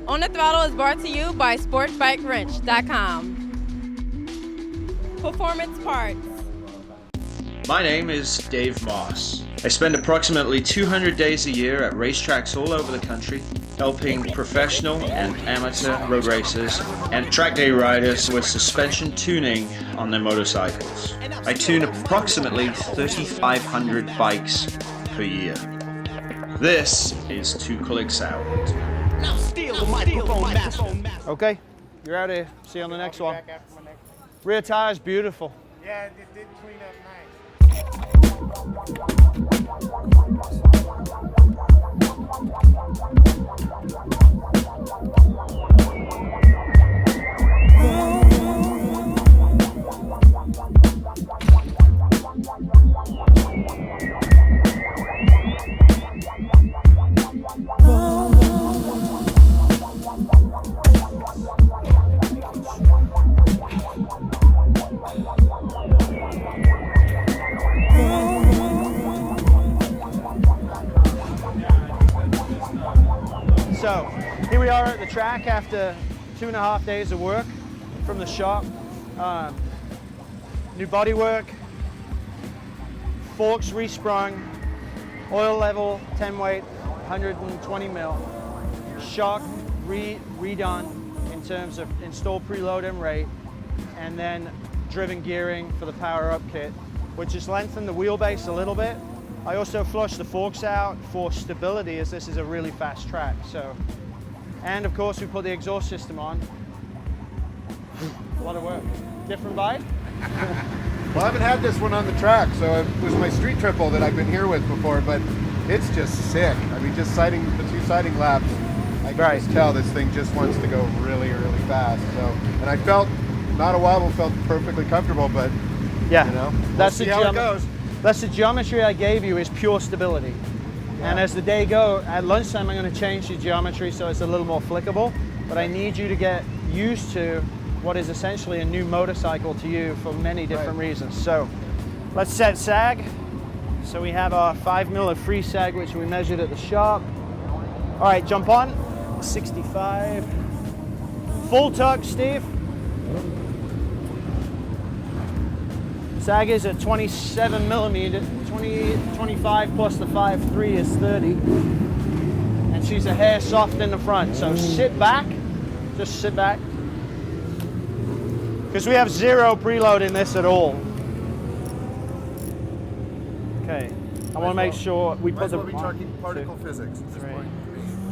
On the Throttle is brought to you by SportsBikeWrench.com. Performance Parts. My name is Dave Moss. I spend approximately 200 days a year at racetracks all over the country, helping professional and amateur road racers and track day riders with suspension tuning on their motorcycles. I tune approximately 3,500 bikes per year. This is Two Clicks Out. Okay, you're out of here. See you on the next one. Rear tire's beautiful. Yeah, it did clean up nice. So here we are at the track after 2.5 days of work from the shop. New bodywork, forks resprung, oil level 10 weight, 120 mil, shock redone in terms of installed preload and rate, and then driven gearing for the power up kit, which has lengthened the wheelbase a little bit. I also flushed the forks out for stability, as this is a really fast track. So, and of course we put the exhaust system on. A lot of work. Different bike? Well, I haven't had this one on the track, so it was my street triple that I've been here with before, but it's just sick. I mean, just sighting the 2 sighting laps, I can just tell this thing just wants to go really, really fast. So, and I felt, not a wobble, felt perfectly comfortable, but yeah, you know, that's see how it goes. That's the geometry I gave you, is pure stability. Yeah. And as the day goes, at lunchtime I'm going to change the geometry so it's a little more flickable, but I need you to get used to what is essentially a new motorcycle to you for many different reasons. So let's set sag. So we have our 5 mil of free sag, which we measured at the shop. All right, jump on. 65. Full tuck, Steve. Sag is at 27 millimeter, 25 plus the 5.3 is 30. And she's a hair soft in the front. So sit back, just sit back. Because we have 0 preload in this at all. Okay, I want to make sure we put the... Might as well be talking particle physics at this 3, point.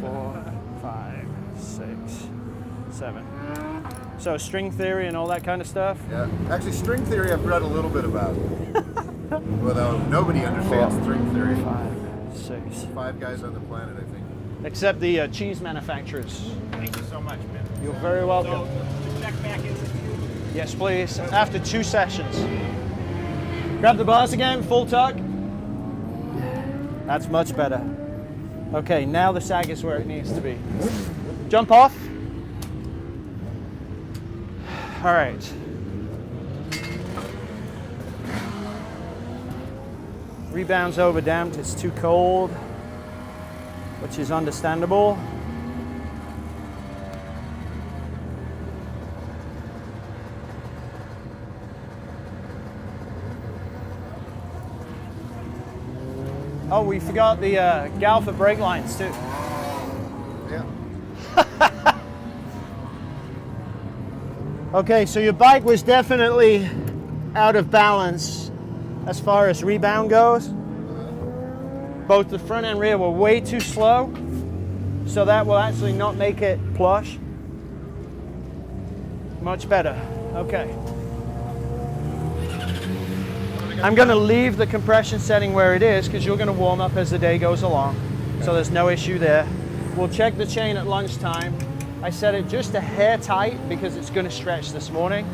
4, 5, 6, 7. So string theory and all that kind of stuff? Yeah, actually string theory I've read a little bit about. Although nobody understands string theory. 5, 6. 5 guys on the planet, I think. Except the cheese manufacturers. Thank you so much, man. You're very welcome. So, check back in with you. Yes, please. After 2 sessions. Grab the bars again, full tuck. That's much better. Okay, now the sag is where it needs to be. Jump off. All right. Rebound's over damped, it's too cold, which is understandable. Oh, we forgot the Galfa brake lines too. Yeah. Okay, so your bike was definitely out of balance as far as rebound goes. Both the front and rear were way too slow, so that will actually not make it plush. Much better. Okay. I'm going to leave the compression setting where it is because you're going to warm up as the day goes along, so there's no issue there. We'll check the chain at lunchtime. I set it just a hair tight because it's going to stretch this morning,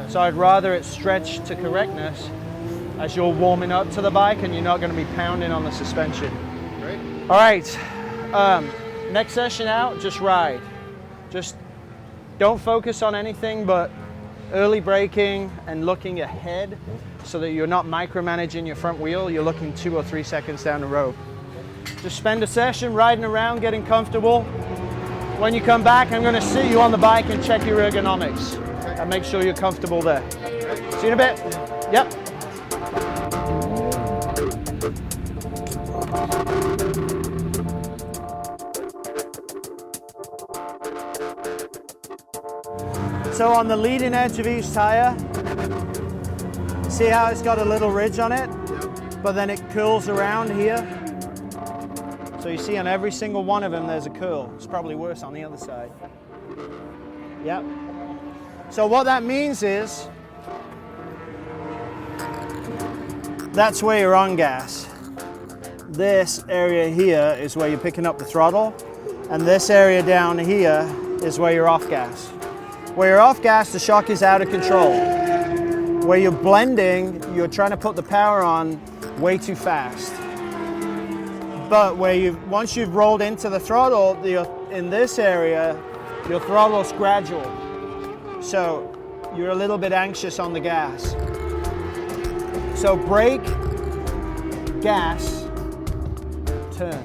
so I'd rather it stretch to correctness as you're warming up to the bike and you're not going to be pounding on the suspension. Great. All right, next session out, just ride. Just don't focus on anything but early braking and looking ahead so that you're not micromanaging your front wheel, you're looking 2 or 3 seconds down the road. Just spend a session riding around, getting comfortable, When you come back, I'm going to sit you on the bike and check your ergonomics and make sure you're comfortable there. See you in a bit. Yep. So on the leading edge of each tire, see how it's got a little ridge on it, but then it curls around here. So you see on every single one of them there's a curl. It's probably worse on the other side. Yep. So what that means is, that's where you're on gas. This area here is where you're picking up the throttle, and this area down here is where you're off gas. Where you're off gas, the shock is out of control. Where you're blending, you're trying to put the power on way too fast. But once you've rolled into the throttle, in this area, your throttle's gradual. So you're a little bit anxious on the gas. So brake, gas, turn.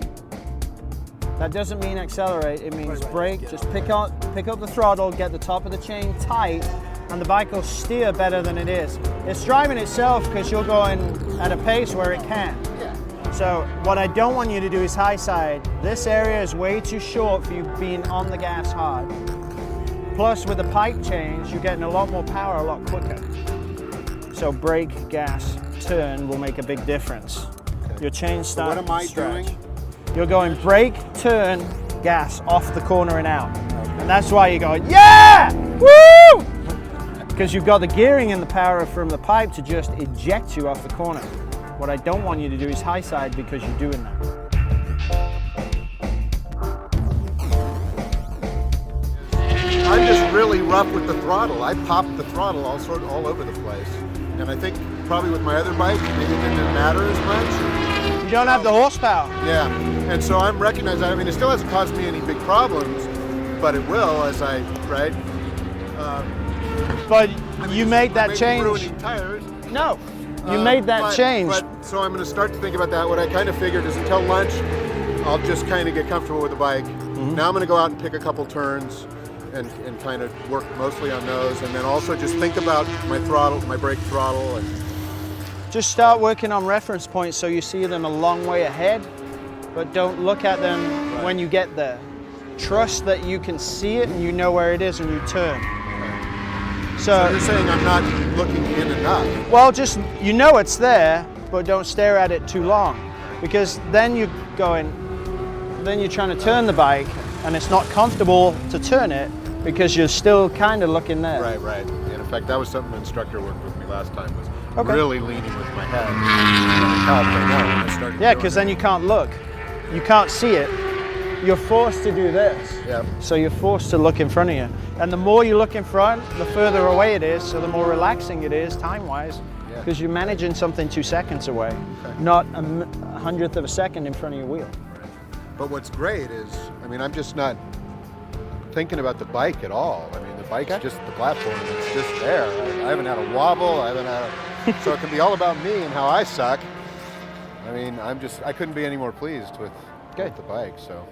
That doesn't mean accelerate, it means brake. Just pick up the throttle, get the top of the chain tight, and the bike will steer better than it is. It's driving itself because you're going at a pace where it can. So what I don't want you to do is high side. This area is way too short for you being on the gas hard. Plus with the pipe change, you're getting a lot more power a lot quicker. So brake, gas, turn will make a big difference. Okay. Your chain starts What am I to stretch. doing? You're going brake, turn, gas, off the corner and out. Okay. And that's why you're going, yeah! Woo! Because you've got the gearing and the power from the pipe to just eject you off the corner. What I don't want you to do is high side because you're doing that. I'm just really rough with the throttle. I pop the throttle all over the place. And I think probably with my other bike, maybe it didn't matter as much. You don't have the horsepower. Yeah, and so I'm recognizing that. I mean, it still hasn't caused me any big problems, but it will as I, right? But I mean, you made that maybe change. ruining tires. No, you made that change. So I'm going to start to think about that. What I kind of figured is until lunch, I'll just kind of get comfortable with the bike. Mm-hmm. Now I'm going to go out and pick a couple turns and kind of work mostly on those, and then also just think about my throttle, my brake throttle, and Just start working on reference points so you see them a long way ahead, but don't look at them when you get there. Trust that you can see it and you know where it is when you turn. So you're saying I'm not looking in enough? Well, just, you know it's there, but don't stare at it too long, because then you're trying to turn the bike and it's not comfortable to turn it because you're still kind of looking there. Right, right. And in fact, that was something an instructor worked with me last time, was really leaning with my head. Yeah, because then you can't look. You can't see it. You're forced to do this. Yep. So you're forced to look in front of you. And the more you look in front, the further away it is, so the more relaxing it is time-wise, because you're managing something 2 seconds away, not a hundredth of a second in front of your wheel. But what's great is, I mean, I'm just not thinking about the bike at all. I mean, the bike's just the platform. It's just there. I haven't had a wobble. I haven't had a... So it can be all about me and how I suck. I mean, I couldn't be any more pleased with the bike, so.